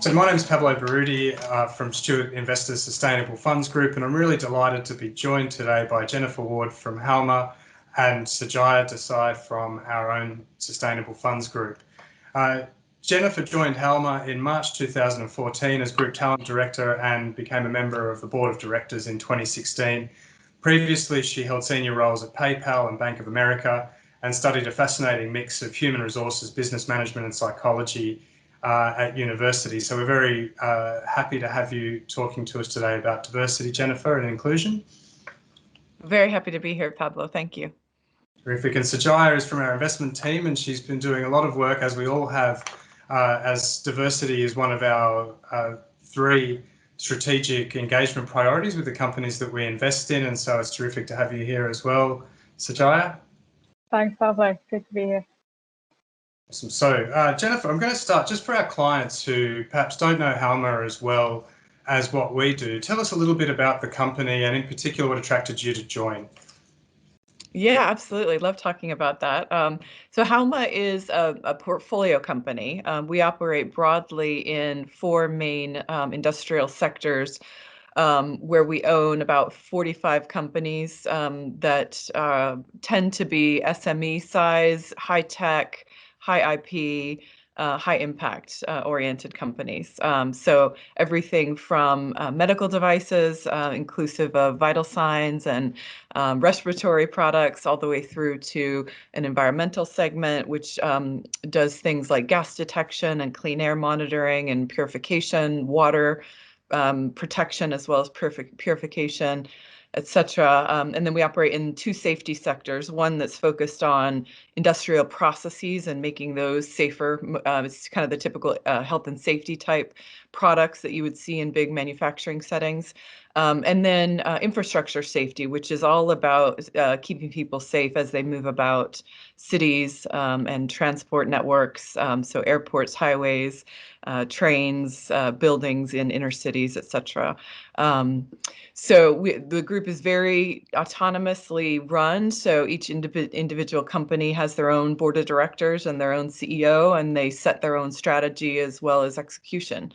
So my name is Pablo Barudi from Stewart Investors Sustainable Funds Group, and I'm really delighted to be joined today by Jennifer Ward from HALMA and Sajaya Desai from our own Sustainable Funds Group. Jennifer joined HALMA in March 2014 as Group Talent Director and became a member of the Board of Directors in 2016. Previously, she held senior roles at PayPal and Bank of America and studied a fascinating mix of human resources, business management and psychology at university. So we're very happy to have you talking to us today about diversity, Jennifer, and inclusion. Very happy to be here, Pablo. Thank you. Terrific. And Sajaya is from our investment team, and she's been doing a lot of work, as we all have, as diversity is one of our 3 strategic engagement priorities with the companies that we invest in. And so it's terrific to have you here as well, Sajaya. Thanks, Pablo. Good to be here. Awesome. So, Jennifer, I'm going to start just for our clients who perhaps don't know HALMA as well as what we do. Tell us a little bit about the company and in particular what attracted you to join. Yeah, absolutely. Love talking about that. So HALMA is a portfolio company. We operate broadly in 4 main industrial sectors where we own about 45 companies that tend to be SME size, high tech, high IP, high impact oriented companies. So everything from medical devices, inclusive of vital signs and respiratory products, all the way through to an environmental segment, which does things like gas detection and clean air monitoring and purification, water protection, as well as purification, etc. And then we operate in 2 safety sectors, one that's focused on industrial processes and making those safer. It's kind of the typical health and safety type products that you would see in big manufacturing settings. And then infrastructure safety, which is all about keeping people safe as they move about cities and transport networks, so airports, highways, trains, buildings in inner cities, etc. So the group is very autonomously run. So each individual company has their own board of directors and their own CEO, and they set their own strategy as well as execution.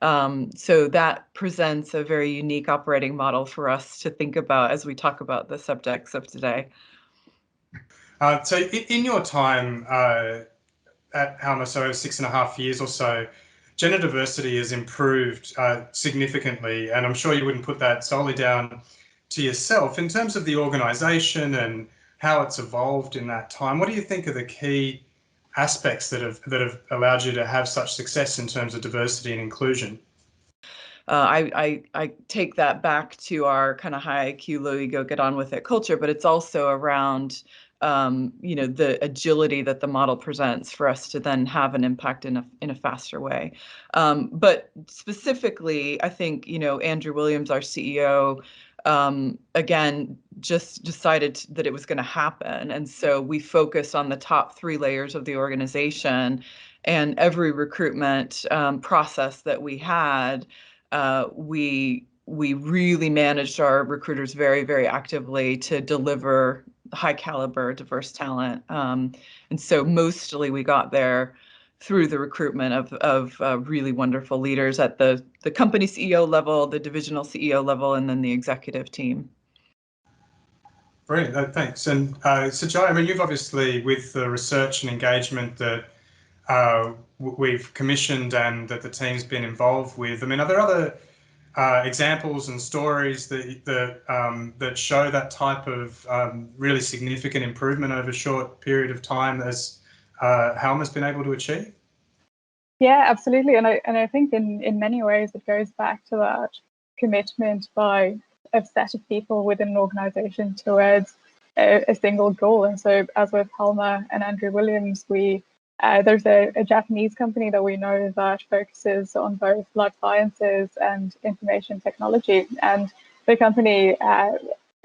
So that presents a very unique operating model for us to think about as we talk about the subjects of today. So in your time at HALMA, so 6.5 years or so, gender diversity has improved significantly, and I'm sure you wouldn't put that solely down to yourself. In terms of the organisation and how it's evolved in that time, what do you think are the key aspects that have allowed you to have such success in terms of diversity and inclusion? I take that back to our kind of high IQ, low ego, get on with it culture, but it's also around the agility that the model presents for us to then have an impact in a faster way. But specifically, I think, Andrew Williams, our CEO, again, just decided that it was going to happen. And so we focused on the top 3 layers of the organization, and every recruitment process that we had, we really managed our recruiters very, very actively to deliver high caliber, diverse talent. And so mostly we got there through the recruitment of really wonderful leaders at the company CEO level, the divisional CEO level, and then the executive team. Brilliant, thanks. And Sajaya, I mean, you've obviously, with the research and engagement that we've commissioned and that the team's been involved with, I mean, are there other examples and stories that show that type of really significant improvement over a short period of time as HALMA's been able to achieve? Yeah, absolutely. And I think in many ways it goes back to that commitment by a set of people within an organization towards a single goal. And so as with HALMA and Andrew Williams, there's a Japanese company that we know that focuses on both life sciences and information technology. And the company,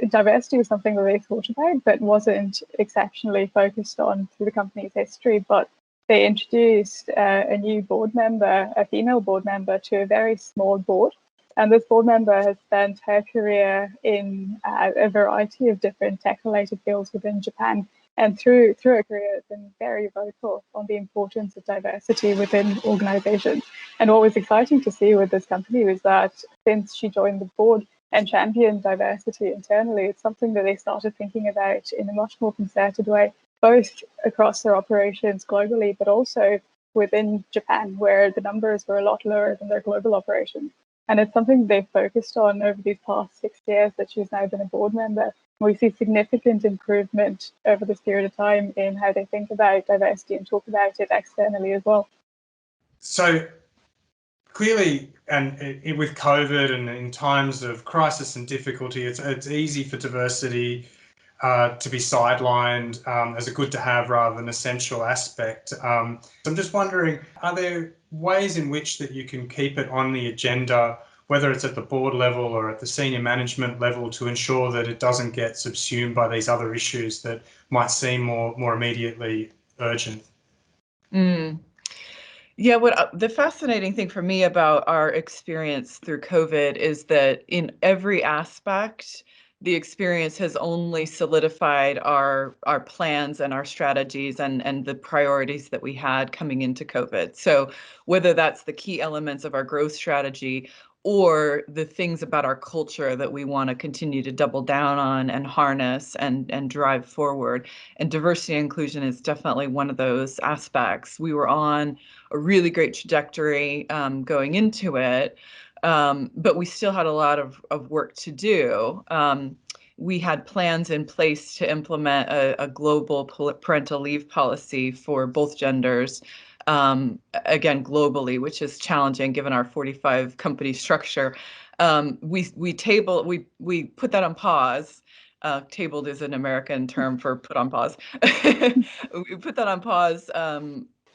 diversity was something that they thought about, but wasn't exceptionally focused on through the company's history. But they introduced a new board member, a female board member, to a very small board. And this board member has spent her career in a variety of different tech-related fields within Japan. And through her career, has been very vocal on the importance of diversity within organizations. And what was exciting to see with this company was that since she joined the board and championed diversity internally, it's something that they started thinking about in a much more concerted way, both across their operations globally, but also within Japan, where the numbers were a lot lower than their global operations. And it's something they've focused on over these past 6 years that she's now been a board member. We see significant improvement over this period of time in how they think about diversity and talk about it externally as well. So clearly, and with COVID and in times of crisis and difficulty, it's easy for diversity to be sidelined as a good to have rather than essential aspect. So I'm just wondering, are there ways in which that you can keep it on the agenda, whether it's at the board level or at the senior management level, to ensure that it doesn't get subsumed by these other issues that might seem more immediately urgent? Yeah, what the fascinating thing for me about our experience through COVID is that in every aspect, the experience has only solidified our plans and our strategies and the priorities that we had coming into COVID. So whether that's the key elements of our growth strategy or the things about our culture that we want to continue to double down on and harness and drive forward. And diversity and inclusion is definitely one of those aspects. We were on a really great trajectory going into it, but we still had a lot of work to do. We had plans in place to implement a global parental leave policy for both genders, again, globally, which is challenging given our 45 company structure. We put that on pause. Tabled is an American term for put on pause. We put that on pause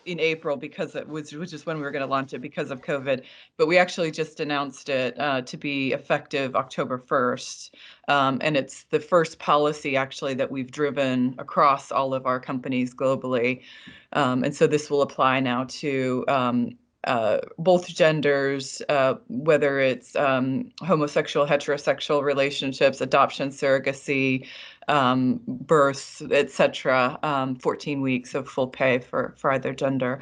in April because which is when we were going to launch it because of COVID. But we actually just announced it to be effective October 1st. And it's the first policy actually that we've driven across all of our companies globally. And so this will apply now to both genders, whether it's homosexual, heterosexual relationships, adoption, surrogacy, birth, etc. 14 weeks of full pay for either gender.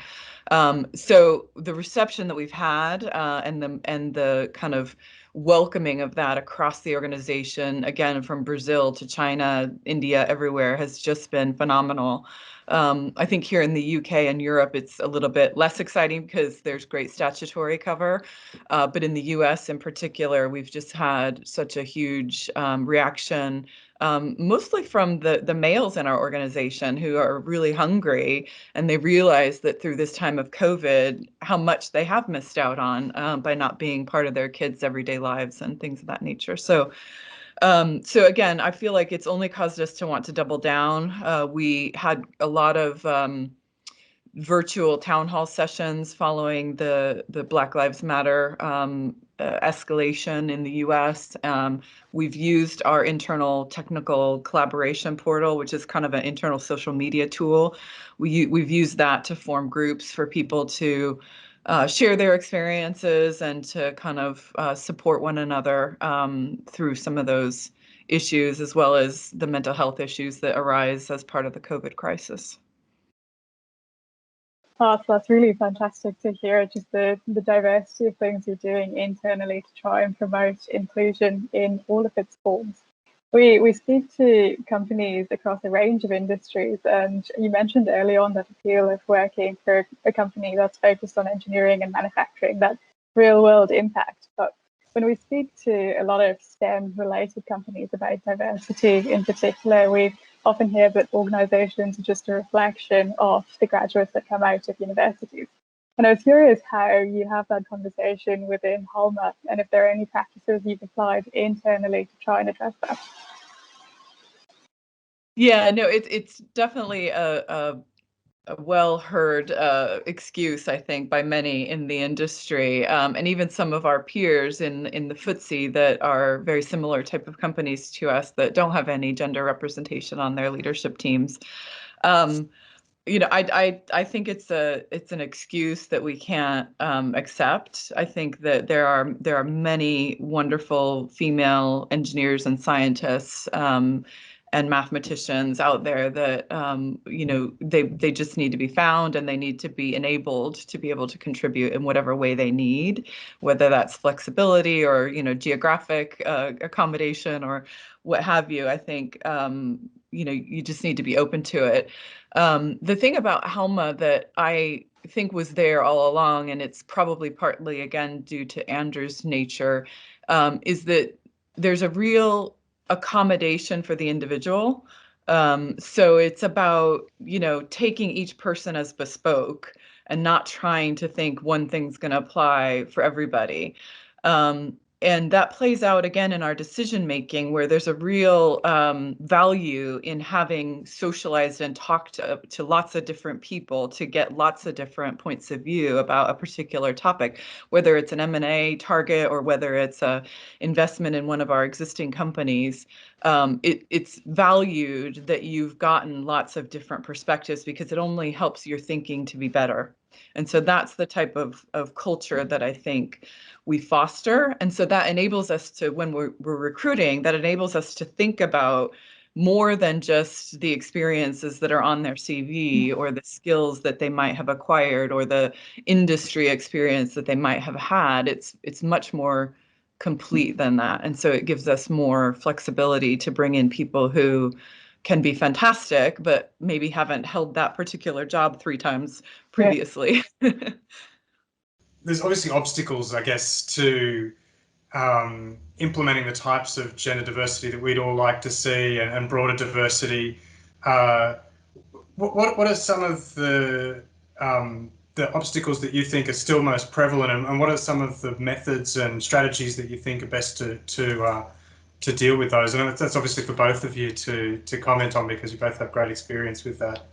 So the reception that we've had and the kind of welcoming of that across the organization, again, from Brazil to China, India, everywhere, has just been phenomenal. I think here in the UK and Europe, it's a little bit less exciting because there's great statutory cover. But in the US in particular, we've just had such a huge reaction, mostly from the males in our organization who are really hungry, and they realize that through this time of COVID, how much they have missed out on by not being part of their kids' everyday lives and things of that nature. So again, I feel like it's only caused us to want to double down. We had a lot of virtual town hall sessions following the Black Lives Matter escalation in the US. We've used our internal technical collaboration portal, which is kind of an internal social media tool. We've used that to form groups for people to share their experiences and to kind of support one another through some of those issues, as well as the mental health issues that arise as part of the COVID crisis. Oh, so that's really fantastic to hear, just the diversity of things you're doing internally to try and promote inclusion in all of its forms. We speak to companies across a range of industries, and you mentioned early on that appeal of working for a company that's focused on engineering and manufacturing, that real world impact. But when we speak to a lot of STEM related companies about diversity in particular, we often hear that organizations are just a reflection of the graduates that come out of universities. And I was curious how you have that conversation within HALMA, and if there are any practices you've applied internally to try and address that. Yeah, no, it's definitely a well-heard excuse, I think, by many in the industry, and even some of our peers in the FTSE that are very similar type of companies to us that don't have any gender representation on their leadership teams. I think it's an excuse that we can't accept. I think that there are many wonderful female engineers and scientists, and mathematicians out there that they just need to be found, and they need to be enabled to be able to contribute in whatever way they need, whether that's flexibility or geographic accommodation or what have you. I think you just need to be open to it. The thing about HALMA that I think was there all along, and it's probably partly again due to Andrew's nature, is that there's a real accommodation for the individual. So it's about, taking each person as bespoke and not trying to think one thing's going to apply for everybody. And that plays out again in our decision making, where there's a real value in having socialized and talked to lots of different people to get lots of different points of view about a particular topic, whether it's an M&A target or whether it's a investment in one of our existing companies. It's valued that you've gotten lots of different perspectives, because it only helps your thinking to be better. And so that's the type of culture that I think we foster. And so that enables us to, when we're recruiting, that enables us to think about more than just the experiences that are on their CV or the skills that they might have acquired or the industry experience that they might have had. It's much more complete than that. And so it gives us more flexibility to bring in people who can be fantastic, but maybe haven't held that particular job 3 times previously. Yeah. There's obviously obstacles, I guess, to implementing the types of gender diversity that we'd all like to see, and broader diversity. What are some of the obstacles that you think are still most prevalent, and what are some of the methods and strategies that you think are best to deal with those? And that's obviously for both of you to comment on, because you both have great experience with that.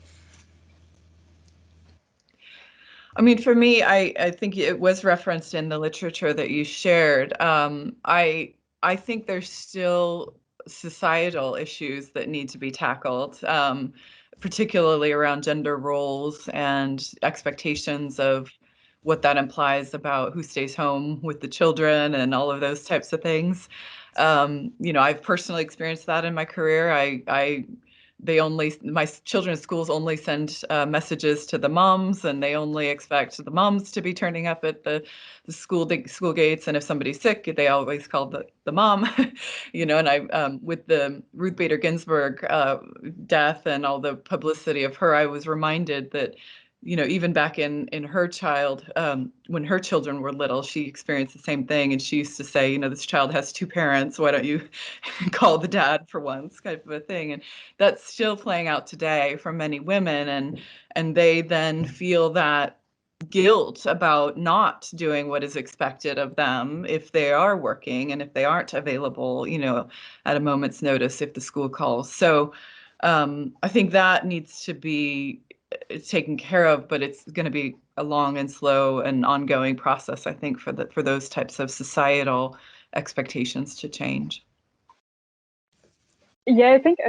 I mean, for me, I think it was referenced in the literature that you shared. I think there's still societal issues that need to be tackled, particularly around gender roles and expectations of what that implies about who stays home with the children and all of those types of things. I've personally experienced that in my career. My children's schools only send messages to the moms, and they only expect the moms to be turning up at the school gates. And if somebody's sick, they always call the mom, and I, with the Ruth Bader Ginsburg death and all the publicity of her, I was reminded that, even back in her when her children were little, she experienced the same thing. And she used to say, this child has 2 parents. Why don't you call the dad for once, kind of a thing. And that's still playing out today for many women. And they then feel that guilt about not doing what is expected of them if they are working and if they aren't available, at a moment's notice if the school calls. So I think that needs to be taken care of, but it's going to be a long and slow and ongoing process, I think, for those types of societal expectations to change. Yeah, I think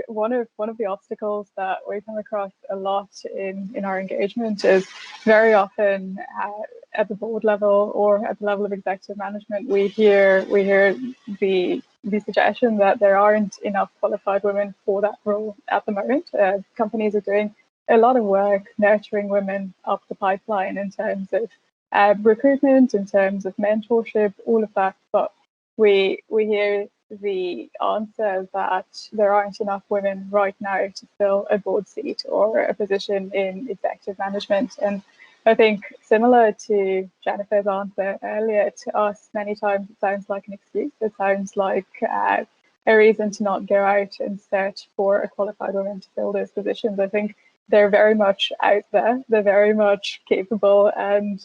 one of the obstacles that we come across a lot in our engagement is very often at the board level or at the level of executive management, we hear the suggestion that there aren't enough qualified women for that role at the moment. Companies are doing a lot of work nurturing women up the pipeline in terms of recruitment, in terms of mentorship, all of that. But we hear the answer that there aren't enough women right now to fill a board seat or a position in executive management. And I think, similar to Jennifer's answer earlier, to us, many times it sounds like an excuse. It sounds like a reason to not go out and search for a qualified woman to fill those positions. I think they're very much out there. They're very much capable and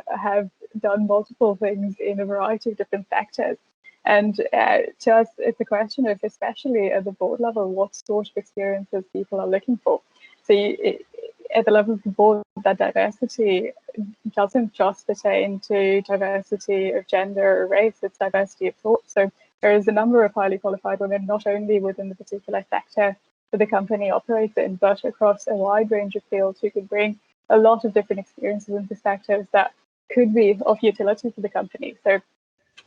have done multiple things in a variety of different sectors. And to us, it's a question of, especially at the board level, what sort of experiences people are looking for. So at the level of the board, that diversity doesn't just pertain to diversity of gender or race, it's diversity of thought. So there is a number of highly qualified women, not only within the particular sector that the company operates in, but across a wide range of fields who could bring a lot of different experiences and perspectives that could be of utility to the company. So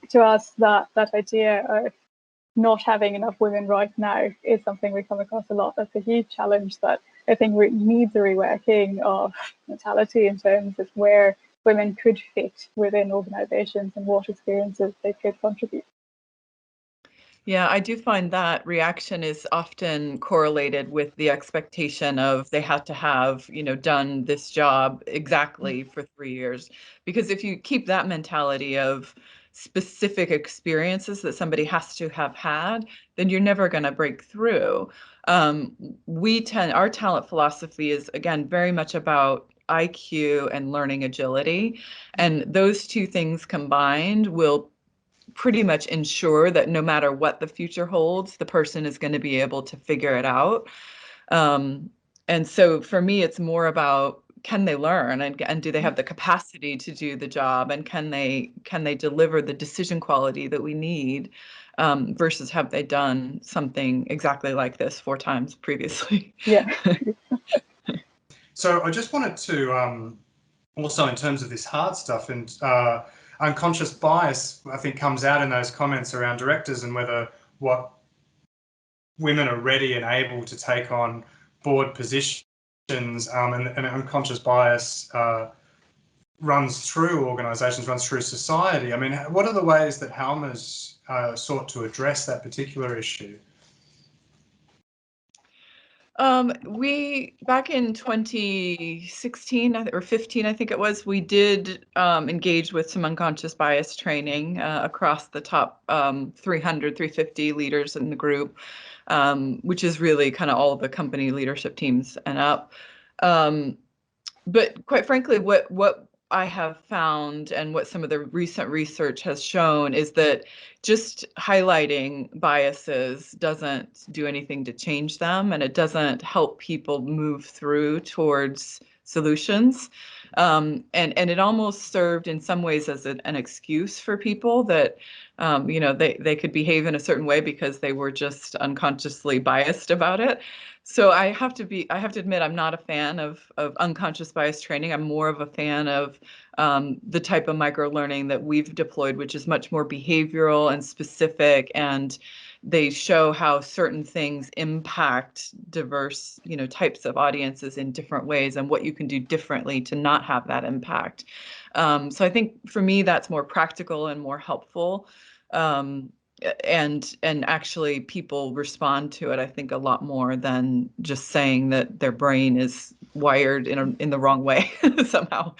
to us, that idea of not having enough women right now is something we come across a lot. That's a huge challenge that I think needs a reworking of mentality in terms of where women could fit within organizations and what experiences they could contribute. Yeah, I do find that reaction is often correlated with the expectation of they have to have, done this job exactly for 3 years. Because if you keep that mentality of specific experiences that somebody has to have had, then you're never going to break through. Our talent philosophy is, again, very much about IQ and learning agility. And those two things combined will pretty much ensure that no matter what the future holds, the person is going to be able to figure it out. And so for me, it's more about, can they learn, and do they have the capacity to do the job, and can they deliver the decision quality that we need, versus have they done something exactly like this 4 times previously? Yeah. So I just wanted to also, in terms of this hard stuff, and unconscious bias, I think, comes out in those comments around directors and whether what women are ready and able to take on board positions, and unconscious bias runs through organisations, runs through society. I mean, what are the ways that HALMA's sought to address that particular issue? We, back in 2016 or 15, I think it was, we did engage with some unconscious bias training across the top 300, 350 leaders in the group, which is really kind of all of the company leadership teams and up. But quite frankly, what I have found, and what some of the recent research has shown, is that just highlighting biases doesn't do anything to change them, and it doesn't help people move through towards solutions. And it almost served in some ways as an excuse for people that they could behave in a certain way because they were just unconsciously biased about it. So I have to admit, I'm not a fan of unconscious bias training. I'm more of a fan of the type of micro-learning that we've deployed, which is much more behavioral and specific, and they show how certain things impact diverse, types of audiences in different ways, and what you can do differently to not have that impact. So I think for me, that's more practical and more helpful. And actually people respond to it, I think, a lot more than just saying that their brain is wired in the wrong way somehow.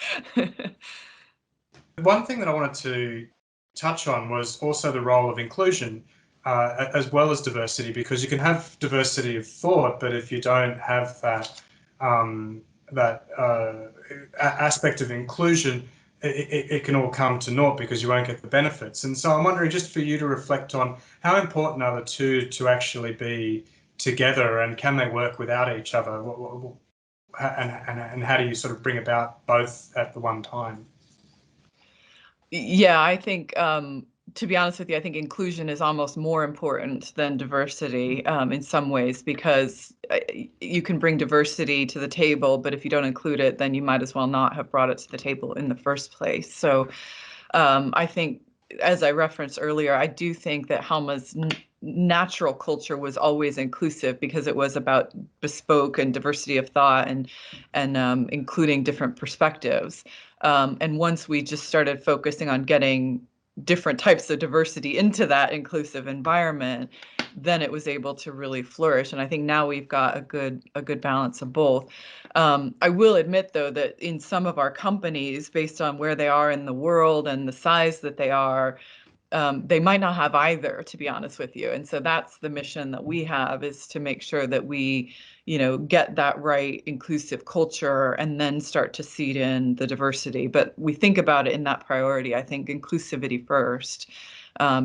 One thing that I wanted to touch on was also the role of inclusion, as well as diversity, because you can have diversity of thought, but if you don't have that aspect of inclusion, it can all come to naught because you won't get the benefits. And so I'm wondering, just for you to reflect on, how important are the two to actually be together, and can they work without each other? And how do you sort of bring about both at the one time? Yeah, I think, to be honest with you, I think inclusion is almost more important than diversity in some ways, because you can bring diversity to the table, but if you don't include it, then you might as well not have brought it to the table in the first place. So I think, as I referenced earlier, I do think that HALMA's natural culture was always inclusive, because it was about bespoke and diversity of thought and including different perspectives. And once we just started focusing on getting different types of diversity into that inclusive environment, then it was able to really flourish. And I think now we've got a good balance of both. I will admit, though, that in some of our companies, based on where they are in the world and the size that they are, they might not have either, to be honest with you. And so that's the mission that we have, is to make sure that we, get that right inclusive culture and then start to seed in the diversity. But we think about it in that priority, I think, inclusivity first,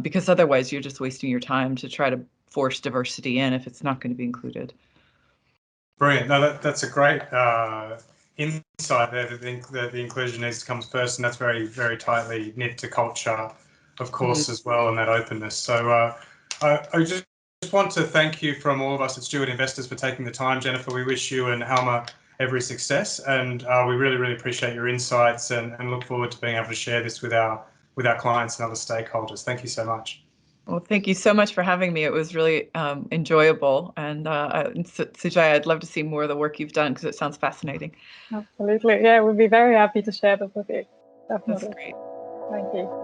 because otherwise you're just wasting your time to try to force diversity in if it's not going to be included. Brilliant. No, that's a great insight there. That the inclusion needs to come first, and that's very, very tightly knit to culture, of course, as well, and that openness. So I just want to thank you from all of us at Stewart Investors for taking the time, Jennifer. We wish you and HALMA every success, and we really, really appreciate your insights, and look forward to being able to share this with our clients and other stakeholders. Thank you so much. Well, thank you so much for having me. It was really enjoyable. And Sujaya, I'd love to see more of the work you've done because it sounds fascinating. Absolutely. Yeah, we'd be very happy to share this with you. Definitely. That's great. Thank you.